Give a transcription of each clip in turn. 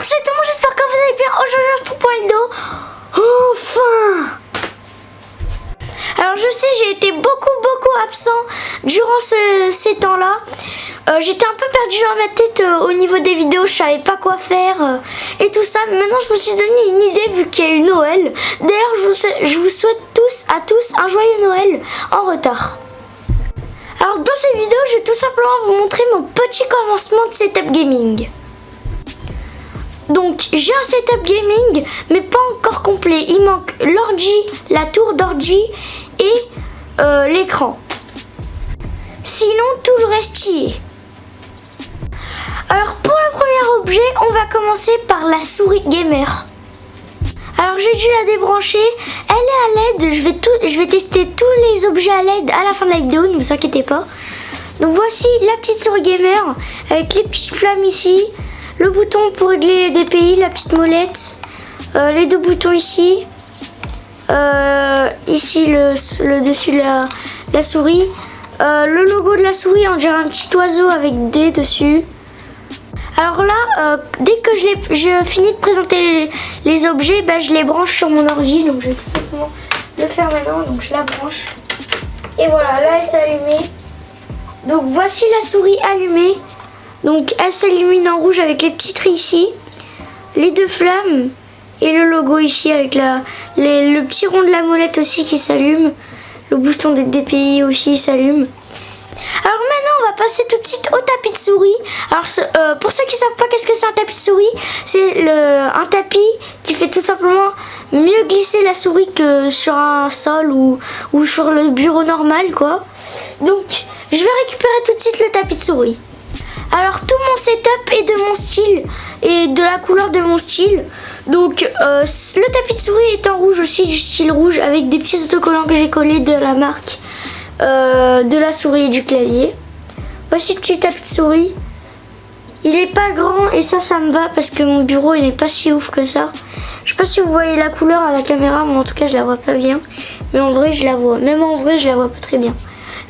Alors c'est tout, j'espère que vous allez bien. Aujourd'hui on se trouve pour une vidéo. Enfin. Alors je sais, j'ai été beaucoup absent durant ces temps-là. J'étais un peu perdue dans ma tête au niveau des vidéos, je savais pas quoi faire et tout ça. Mais maintenant je me suis donné une idée vu qu'il y a eu Noël. D'ailleurs je vous souhaite à tous un joyeux Noël en retard. Alors dans cette vidéo je vais tout simplement vous montrer mon petit commencement de setup gaming. Donc j'ai un setup gaming mais pas encore complet. Il manque l'ordi, la tour d'ordi et l'écran. Sinon tout le reste y est. Alors pour le premier objet, on va commencer par la souris gamer. Alors j'ai dû la débrancher, elle est à LED, je vais tester tous les objets à LED à la fin de la vidéo, ne vous inquiétez pas. Donc voici la petite souris gamer avec les petites flammes ici, le bouton pour régler les DPI, la petite molette, les deux boutons ici, ici le dessus de la souris, le logo de la souris, on dirait un petit oiseau avec des dessus. Alors là, dès que je finis de présenter les objets, je les branche sur mon ordi. Donc je vais tout simplement le faire maintenant. Donc je la branche. Et voilà, là elle s'est allumée. Donc voici la souris allumée. Donc elle s'illumine en rouge avec les petits traits ici. Les deux flammes. Et le logo ici avec le petit rond de la molette aussi qui s'allume. Le bouton des DPI aussi s'allume. Alors maintenant on va passer tout de suite au tapis de souris. Alors pour ceux qui ne savent pas qu'est-ce que c'est un tapis de souris, c'est un tapis qui fait tout simplement mieux glisser la souris que sur un sol ou sur le bureau normal quoi. Donc je vais récupérer tout de suite le tapis de souris. Alors tout mon setup est de mon style et de la couleur de mon style. Donc le tapis de souris est en rouge aussi, du style rouge avec des petits autocollants que j'ai collés de la marque de la souris et du clavier. Voici le petit tapis de souris. Il est pas grand et ça me va parce que mon bureau il n'est pas si ouf que ça. Je sais pas si vous voyez la couleur à la caméra, mais en tout cas je la vois pas bien. Mais en vrai je la vois. Même en vrai je la vois pas très bien.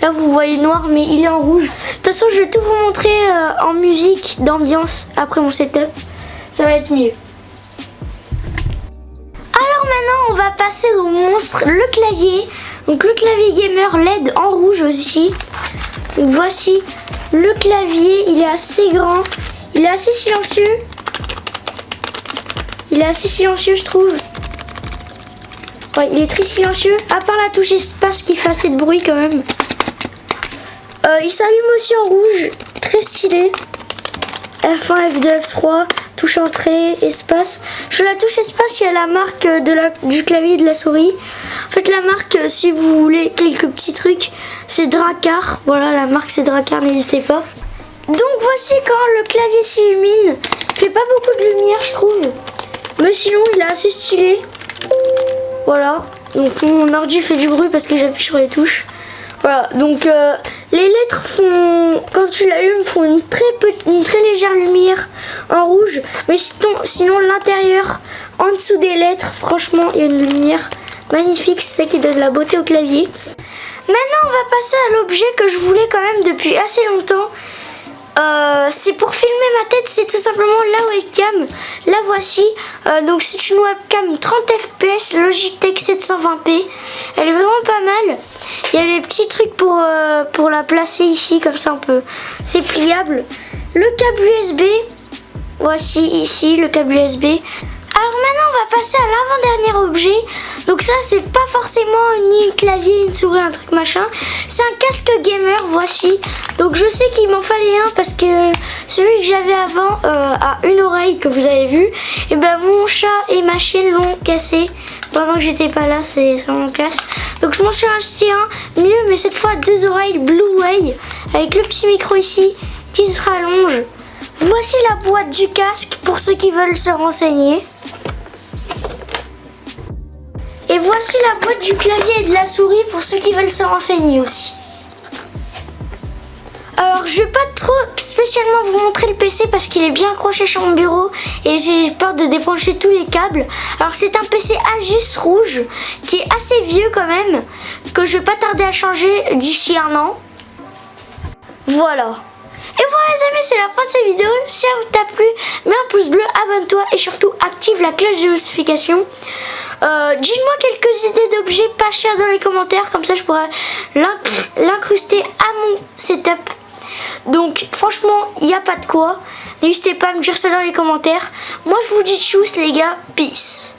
Là vous voyez noir mais il est en rouge. De toute façon je vais tout vous montrer en musique d'ambiance après mon setup. Ça va être mieux. Alors maintenant on va passer au monstre, le clavier. Donc le clavier gamer LED en rouge aussi. Donc voici le clavier, il est assez grand, il est assez silencieux. Il est assez silencieux je trouve. Ouais, il est très silencieux, à part la touche espace qui fait assez de bruit quand même. Il s'allume aussi en rouge, très stylé. F1, F2, F3, touche entrée, espace. Sur la touche espace, il y a la marque du clavier et de la souris. En fait, la marque, si vous voulez quelques petits trucs, c'est Drakkar. Voilà, la marque c'est Drakkar, n'hésitez pas. Donc voici quand le clavier s'illumine. Il fait pas beaucoup de lumière, je trouve. Mais sinon, il est assez stylé. Voilà. Donc mon ordi fait du bruit parce que j'appuie sur les touches. Voilà, donc les lettres quand tu l'allumes, font une très légère lumière en rouge. Mais sinon l'intérieur, en dessous des lettres, franchement, il y a une lumière magnifique. C'est ça qui donne la beauté au clavier. Maintenant, on va passer à l'objet que je voulais quand même depuis assez longtemps. C'est pour filmer ma tête, c'est tout simplement la webcam. La voici. Donc c'est une webcam 30 fps Logitech 720p. Elle est vraiment pas mal. Il y a les petits trucs pour la placer ici, comme ça on peut. C'est pliable. Le câble USB. Voici ici le câble USB. Alors maintenant on va passer à l'avant-dernier objet. Donc ça c'est pas forcément ni un clavier, une souris, un truc machin. C'est un casque gamer, voici. Donc je sais qu'il m'en fallait un parce que celui que j'avais avant a une oreille que vous avez vu. Et ben mon chat et ma chienne l'ont cassé pendant que j'étais pas là, c'est vraiment classe. Donc je m'en suis acheté un mieux, mais cette fois 2 oreilles Blueway avec le petit micro ici qui se rallonge. Voici la boîte du casque pour ceux qui veulent se renseigner. Et voici la boîte du clavier et de la souris pour ceux qui veulent se renseigner aussi. Alors je vais pas trop spécialement vous montrer le PC parce qu'il est bien accroché sur mon bureau et j'ai peur de débrancher tous les câbles. Alors c'est un PC Asus rouge qui est assez vieux quand même, que je vais pas tarder à changer d'ici 1 an. Voilà. Et voilà les amis, c'est la fin de cette vidéo. Si elle t'a plu, mets un pouce bleu, abonne-toi. abonne-toi et surtout active la cloche de notification. Dis-moi quelques idées d'objets pas chers dans les commentaires, comme ça je pourrais l'incruster à mon setup. Donc franchement, il n'y a pas de quoi. N'hésitez pas à me dire ça dans les commentaires. Moi je vous dis tchuss les gars, peace.